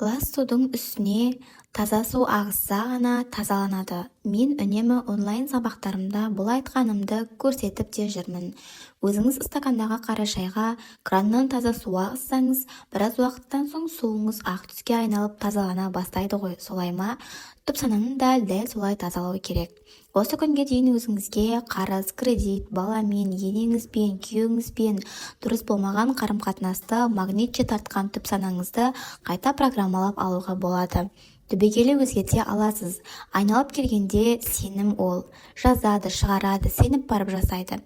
Лас судың үстіне таза су ағызса ғана тазаланады. Мен үнемі онлайн сабақтарымда бұл айтқанымды көрсетіп те жүрмін. Өзіңіз стакандағы қара шайға краннан таза су ағызсаңыз, біраз уақыттан соң суыңыз ақ түске айналып тазалана бастайды ғой, солай ма? Түпсананы да дәл солай тазалау керек. Осы күнге дейін өзіңізге қарыз, кредит, баламен, енеңізбен, күйеуіңізбен дұрыс болмаған қарым-қатынасты магнитше тартқан түпсанаңызды қайта программалап алуға болады. Түбегейлі өзгерте аласыз. Айналып келгенде сенім ол. Жазады, шығарады, сеніп барып жасайды.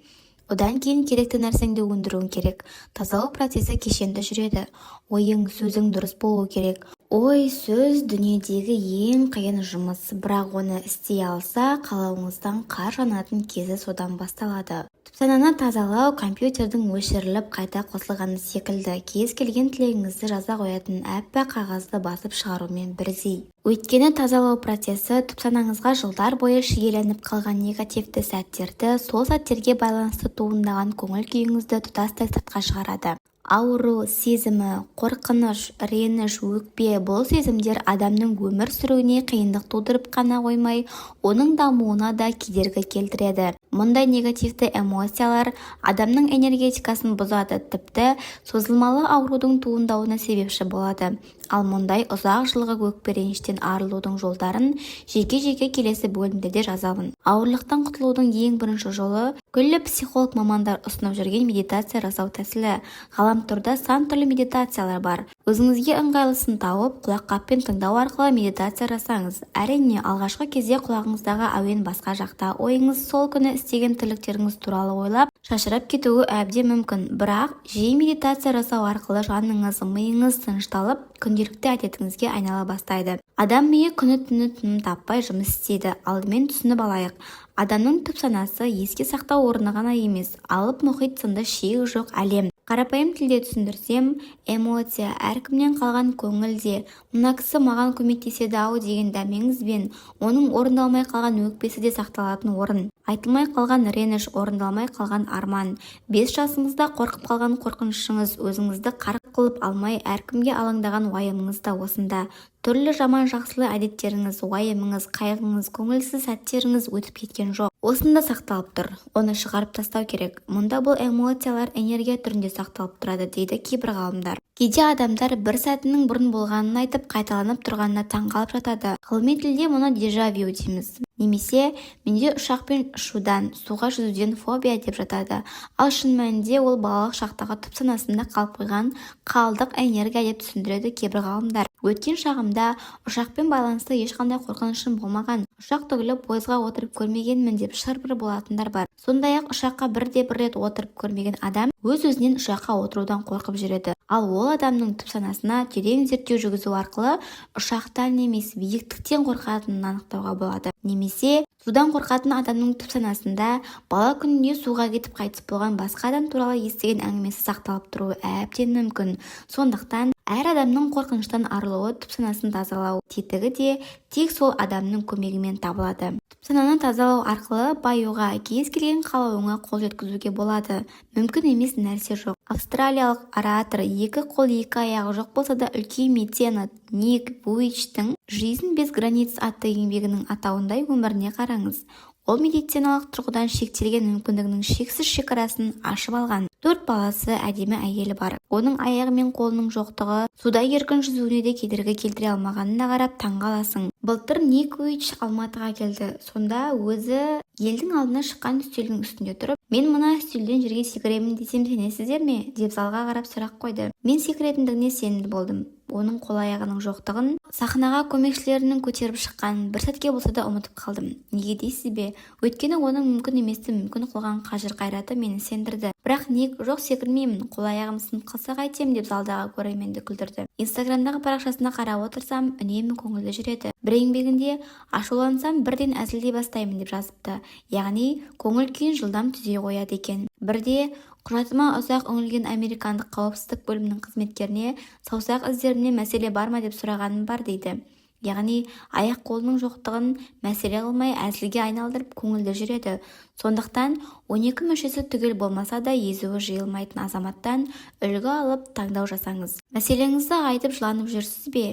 Одан кейін керекті нәрсеңді өндіруің керек. Тазалау процесі кешенді жүреді. Ойың, сөзің дұрыс болу керек. Ой, сөз дүниедегі ең қиын жұмыс, бірақ оны істей алса, қалауыңыздан қар жанатын кезі содан басталады. Түпсананы тазалау компьютердің өшіріліп қайта қосылғаны секілді, кез келген тілегіңізді жаза қоятын әппақ қағазды басып шығарумен бірдей. Өйткені тазалау процесі түпсанаңызға жылдар бойы шиеленіп қалған негативті сәттерді, сол сәттерге байланысты туындаған көңіл күйіңізді тұтастай сыртқа шығарады. Ауру, сезімі, қорқыныш, реніш, өкпе, бұл сезімдер адамның өмір сүруіне қиындық тудырып қана қоймай, оның дамуына да кедергі келтіреді. Мұндай негативті эмоциялар адамның энергетикасын бұзады, тіпті созылмалы аурудың туындауына себепші болады. Ал мұндай ұзақ жылғы өкпе реніштен арылудың жолдарын жеке-жеке келесі бөлімдерде жазамын. Ауырлықтан құтылудың ең бірінші жолы күллі психолог мамандар ұсынып жүрген медитация жасау тәсілі. Ғаламторда сан түрлі медитациялар бар. Өзіңізге ыңғайлысын тауып, құлаққаппен тыңдау арқылы медитация жасаңыз. Әрине, алғашқы кезде құлағыңыздағы әуен басқа жақта, ойыңыз сол күні істеген тірліктеріңіз туралы ойлап, шашырап кетуі әбден мүмкін. Бірақ жиі медитация жасау арқылы жаныңыз, миыңыз тынышталып, күнделікті әдетіңізге айнала бастайды. Адам миы күні-түні тыным таппай жұмыс істейді. Алдымен түсініп алайық. Адамның түпсанасы еске сақтау орны ғана емес, алып мұхит сынды шегі жоқ әлем. Қарапайым тілде түсіндірсем, эмоция, әркімнен қалған көңілде, мына кісі маған көмектеседі-ау деген дәмеңізбен, оның орындалмай қалған өкпесі де сақталатын орын. Айтылмай қалған реніш, орындалмай қалған арман. 5 жасыңызда қорқып қалған қорқынышыңыз, өзіңізді қарық қылып алмай әркімге алаңдаған уайымыңыз да осында. Түрлі жаман-жақсылы әдеттеріңіз, уайымыңыз, қайғыңыз, көңілсіз сәттеріңіз өтіп кеткен жоқ. Осында сақталып тұр. Оны шығарып тастау керек. Мұнда бұл эмоциялар энергия түрінде сақталып тұрады, дейді кейбір ғалымдар. Кейде адамдар бір сәтінің бұрын болғанын айтып, қайталанып тұрғанына таңғалып жатады. Ғылыми тілде мұны дежавю дейміз. Немесе менде ұшақпен ұшудан, суға жүзуден фобия деп жатады. Ал шын мәнінде ол балалық шақтағы түпсанасында қалып қойған қалдық энергия деп түсіндіреді кейбір ғалымдар. Өткен шағымда ұшақпен байланысты ешқандай қорқынышым болмаған. Ұшақ түгілі пойызға отырып көрмегенмін деп шыр-пыр болатындар бар. Сондай-ақ ұшаққа бір рет отырып көрмеген адам өз-өзінен ұшаққа отырудан қорқып жүреді. Ал ол адамның түпсанасына терең зерттеу жүргізу арқылы ұшақтан емес, биіктіктен қорқатынын анықтауға болады. Немесе судан қорқатын адамның түпсанасында бала күнінде суға кетіп қайтыс болған басқа адам туралы естіген әңгімесі сақталып тұруы әбден мүмкін. Сондықтан әр адамның қорқыныштан арылуы түпсанасын тазалау тетігі де тек сол адамның көмегімен табылады. Түпсананы тазалау арқылы баюға, кез келген қалауыңа қол жеткізуге болады. Мүмкін емес нәрсе жоқ. Австралиялық оратор, 2 қол 2 аяғы жоқ болса да үлкен меценат Ник Вуйичтің «Жизнь без границ» атты еңбегінің атауындай өміріне қараңыз. Ол медициналық тұрғыдан шектелген мүмкіндігінің шексіз шекарасын ашып алған. 4 баласы, әдемі әйелі бар. Оның аяғы мен қолының жоқтығы суда еркін жүзуіне де кедергі келтіре алмағанына қарап таңғаласың. Былтыр Ник Вуйич Алматыға келді. Сонда өзі елдің алдына шыққан үстелдің үстінде тұрып, мен мына үстелден жерге секіремін десем сенесіздер ме? Деп залға қарап сұрақ қойды. Мен секіретіндігіне сенімді болдым. Оның қол аяғының жоқтығын, сахнаға көмекшілерінің көтеріп шыққанын бір сәтке болса да ұмытып қалдым. Неге дейсіз бе? Өйткені оның мүмкін еместі мүмкін қылған қажыр-қайраты мені сендірді. Бірақ Ник, жоқ секірмеймін, қол аяғым сынып қалса қайтем деп залдағы көрерменді күлдірді. Инстаграмдағы парақшасына қарап отырсам, үнемі көңілді жүреді. Бір еңбегінде ашулансам бірден әзілдей бастаймын деп жазыпты. Яғни көңіл күйін жылдам түзей қояды екен. Бірде құжатыма ұзақ үңілген американдық қауіпсіздік бөлімінің қызметкеріне саусақ іздерімнен мәселе бар ма деп сұрағаным бар дейді. яғни аяқ қолының жоқтығын мәселе қылмай әзілге айналдырып көңілді жүреді. Сондықтан 12 мүшесі түгел болмаса да езуі жиылмайтын азаматтан үлгі алып таңдау жасаңыз. Мәселеңізді айтып жыланып жүрсіз бе?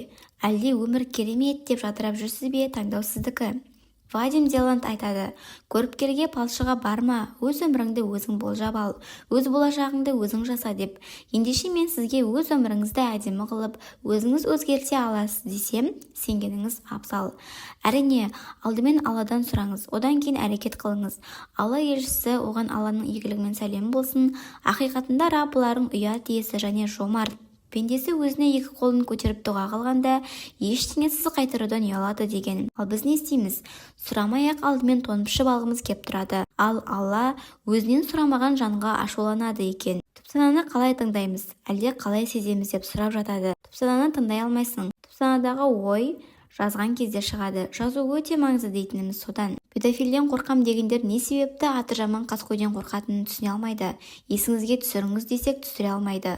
Әлде өмір керемет деп жадырап жүрсіз бе? Таңдау сіздікі. Вадим Зеланд айтады, көріпкелге палшыға барма, өз өміріңді өзің болжап ал, өз болашағыңды өзің жаса деп. Ендеше мен сізге өз өміріңізді әдемі қылып, өзіңіз өзгерте аласыз десем, сенгеніңіз абзал. Әрине, алдымен Алладан сұраңыз, одан кейін әрекет қылыңыз. Алла елшісі, оған Алланың игілігімен сәлем болсын, ақиқатында Раббыларың ұят иесі және жомарт. Пендесі өзіне екі қолын көтеріп дұға қылғанда ештеңесіз қайтарудан ұялады деген. Ал біз не істейміз? Сұрамай-ақ алдымен тонып ішіп алғымыз кеп тұрады. Ал Алла өзінен сұрамаған жанға ашуланады екен. Түпсананы қалай тыңдаймыз? Әлде қалай сеземіз деп сұрап жатады. Түпсананы тыңдай алмайсың. Түпсанадағы ой жазған кезде шығады. Жазу өте маңызды дейтініміз содан. Педофилден қорқам дегендер не себепті аты жаман қаскөйден қорқатынын түсіне алмайды. Есіңізге түсіріңіз десек түсіре алмайды.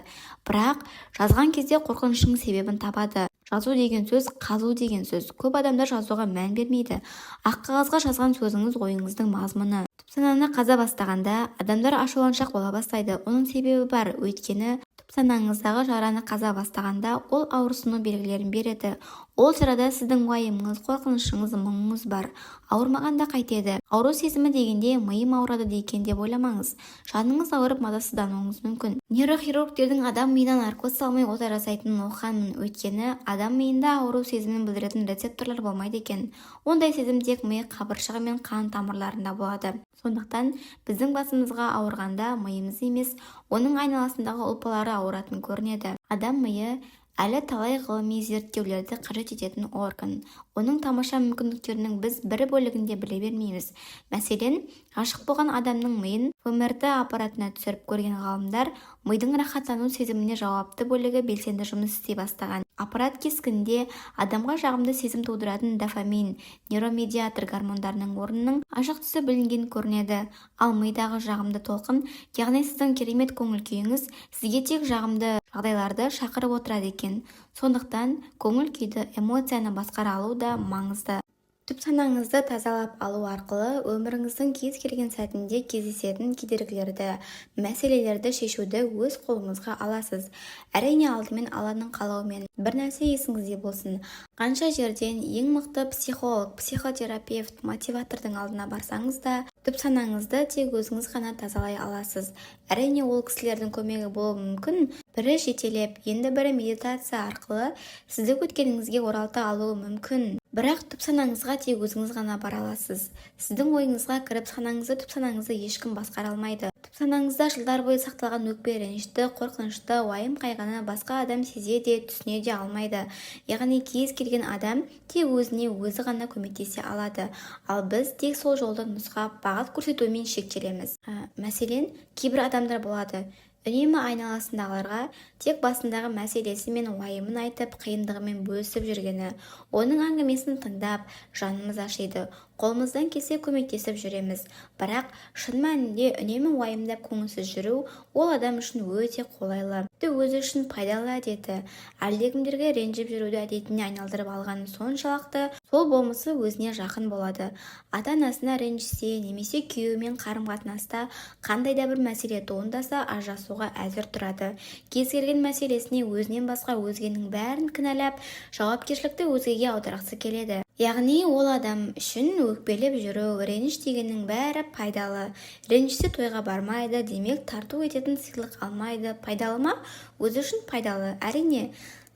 Бірақ жазған кезде қорқынышының себебін табады. Жазу деген сөз, қазу деген сөз. Көп адамдар жазуға мән бермейді. Ақ қағазға жазған сөзіңіз ойыңыздың мазмұны. Түпсананы қаза бастағанда адамдар ашуланшақ бола бастайды. Оның себебі бар, өйткені түпсанаңыздағы жараны қаза бастағанда ол ауырсыну белгілерін береді. Ол сырада сіздің уайымыңыз, қорқынышыңыз, мұңыңыз бар. Ауырмағанда қайтеді. Ауру сезімі дегенде миым ауырады дейкен деп ойламаңыз. Жаныңыз ауырып мазасыздануыңыз мүмкін. Нейрохирургтердің адам миынан наркоз салмай ота жасайтынын оқығанмын. Өйткені адам миында ауру сезімін білдіретін рецепторлар болмайды екен. Ондай сезім тек ми қабыршағы мен қан тамырларында болады. Сондықтан біздің басымызға ауырғанда миымыз емес, оның айналасындағы ұлпалары ауыратын көрінеді. Адам миы әлі талай ғылыми зерттеулерді қажет ететін орган. Оның тамаша мүмкіндіктерінің біз бір бөлігінде біле бермейміз. Мәселен, ғашық болған адамның миын ФМРТ аппаратына түсіріп көрген ғалымдар мидың рахаттану сезіміне жауапты бөлігі белсенді жұмыс істей бастаған. Аппарат кескінінде адамға жағымды сезім тудыратын дофамин, нейромедиатор гормондарының орнының ашық түсі білінген көрінеді. Ал мидағы жағымды толқын, яғни сіздің керемет көңіл күйіңіз сізге тек жағымды жағдайларды шақырып отырады екен. Сондықтан көңіл күйді, эмоцияны басқара алу да маңызды. Түпсанаңызды тазалап алу арқылы өміріңіздің кез келген сәтінде кездесетін кедергілерді, мәселелерді шешуді өз қолыңызға аласыз. Әрине алдымен Алланың қалауымен. Бір нәрсе есіңізде болсын. Қанша жерден ең мықты психолог, психотерапевт, мотиватордың алдына барсаңыз да, түпсанаңызды тек өзіңіз ғана тазалай аласыз. Әрине ол кісілердің көмегі болуы мүмкін. Бірі жетелеп, енді бірі медитация арқылы сізді өткеніңізге оралта алуы мүмкін. Бірақ түпсанаңызға тек өзіңіз ғана бара аласыз. Сіздің ойыңызға кіріп түпсанаңызды ешкім басқара алмайды. Түпсанаңызда жылдар бойы сақталған өкпе, ренішті, қорқынышты, уайым қайғыны басқа адам сезе де, түсіне де алмайды. Яғни кез келген адам тек өзіне өзі ғана көмектесе алады. Ал біз тек сол жолды нұсқап, бағыт көрсетумен шектелеміз. Мәселен, кейбір адамдар болады. Үнемі айналасындағыларға тек басындағы мәселесі мен уайымын айтып, қиындығымен бөлісіп жүргені. Оның әңгімесін тыңдап, жанымыз ашиды. Қолымыздан келсе көмектесіп жүреміз. Бірақ шын мәнінде үнемі уайымдап көңілсіз жүру ол адам үшін өте қолайлы. Өзі үшін пайдалы әдеті. Әлдекімдерге ренжіп жүруді әдетіне айналдырып алғаны соншалықты, сол болмысы өзіне жақын болады. Ата-анасына ренжісе, немесе күйеуімен қарым-қатынаста қандай да бір мәселе туындаса, ажырасуға әзір тұрады. Кез келген мәселесіне өзінен басқа өзгенің бәрін кінәлап, жауапкершілікті өзгеге аударғысы келеді. Яғни ол адам үшін өкпелеп жүру, реніш дегеннің бәрі пайдалы. Ренішсе тойға бармайды, демек тарту ететін сыйлық алмайды. Пайдалы ма? Өзі үшін пайдалы. Әрине,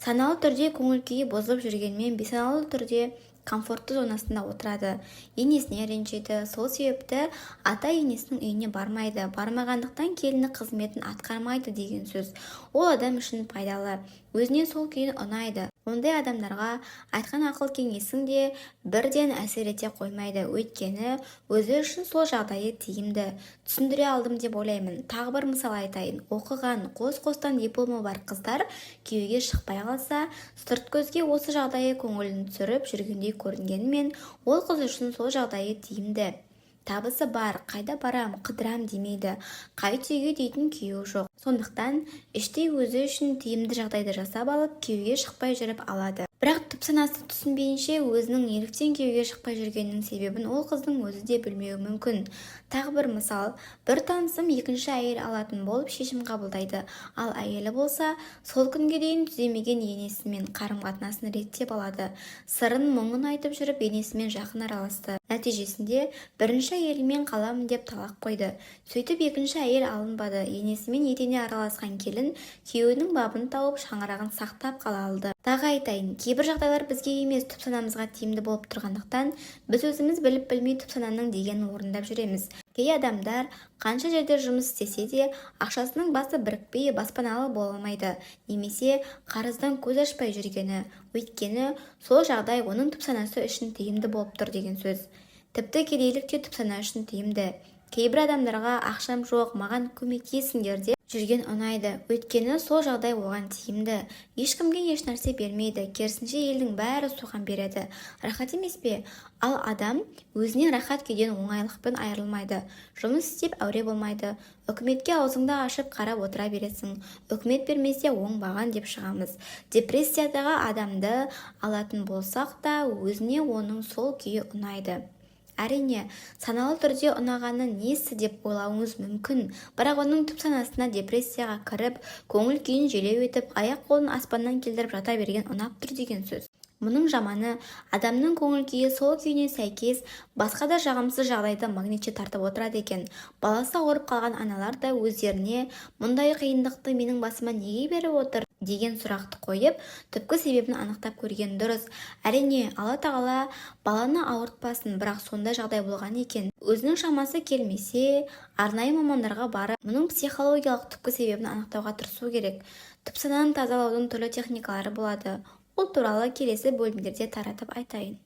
саналы түрде көңіл күйі бұзылып жүргенмен бейсаналы түрде комфортты зонасында отырады. Енесіне ренжиді. Сол себепті ата енесінің үйіне бармайды. Бармағандықтан келіні қызметін атқармайды деген сөз. Ол адам үшін пайдалы. Өзіне сол күйін ұнайды. Ондай адамдарға айтқан ақыл кеңесің де бірден әсер ете қоймайды. Өйткені өзі үшін сол жағдайы тиімді. Түсіндіре алдым деп ойлаймын. Тағы бір мысал айтайын. Оқыған, қос-қостан дипломы бар қыздар күйеуге шықпай қалса, сырт көзге осы жағдайы көңілін түсіріп жүргендей көрінгенімен, ол қыз үшін сол жағдайы тиімді. Табысы бар, қайда барам, қыдырам демейді. Қай түйге дейтін күйеуі жоқ. Сондықтан іштей өзі үшін тиімді жағдайды жасап алып, күйеуге шықпай жүріп алады. Бірақ түп санасы түсінбейінше өзінің неліктен күйеуге шықпай жүргенінің себебін ол қыздың өзі де білмеуі мүмкін. Тағы бір мысал, бір танысым екінші әйел алатын болып шешім қабылдайды, ал әйелі болса сол күнге дейін түземеген енесімен қарым-қатынасын реттеп алады. Сырын мұңын айтып жүріп енесімен жақын араласты. Нәтижесінде бірінші әйелімен қаламын деп талақ қойды. Сөйтіп екінші әйел алынбады. Енесімен етене араласқан келін күйеуінің бабын тауып шаңырағын сақтап қала алды. Тағы айтайын, кейбір жағдайлар бізге емес түп санамызға тиімді болып тұрғандықтан біз өзіміз біліп-білмей түп сананың дегенін орындап жүреміз. Кей адамдар қанша жерде жұмыс істесе де ақшасының басы бірікпей баспаналы бола алмайды, немесе қарыздан көз ашпай жүргені, өйткені сол жағдай оның түп санасы үшін тиімді болып тұр деген сөз. Тіпті кедейлік те түп сана үшін тиімді. Кейбір адамдарға ақшам жоқ, маған көмектесіңдер деп жүрген ұнайды, өйткені сол жағдай оған тиімді. Ешкімге еш нәрсе бермейді, керісінше елдің бәрі соған береді. Рахат емес пе? Ал адам өзіне рахат күйден оңайлықпен айырылмайды. Жұмыс істеп әуре болмайды. Үкіметке аузыңды ашып қарап отыра бересің. Үкімет бермесе оңбаған деп шығамыз. Депрессиядағы адамды алатын болсақ та өзіне оның сол күйі ұнайды. Әрине, саналы түрде ұнағаны несі деп ойлауыңыз мүмкін, бірақ оның түп санасына депрессияға кіріп, көңіл күйін желеу етіп, аяқ-қолын аспаннан келдіріп жата берген ұнап тұр деген сөз. Мұның жаманы, адамның көңіл күйі сол күйіне сәйкес басқа да жағымсыз жағдайды магнитше тартып отырады екен. Баласы ауырып қалған аналар да өздеріне мұндай қиындықты менің басыма неге беріп отыр деген сұрақты қойып, түпкі себебін анықтап көрген дұрыс. Әрине, Алла тағала баланы ауыртпасын, бірақ сондай жағдай болған екен. Өзінің шамасы келмесе, арнайы мамандарға барып, мұның психологиялық түпкі себебін анықтауға тырысу керек. Түп сананы тазалаудың түрлі техникалары болады. Ол туралы келесі бөлімдерде таратып айтайын.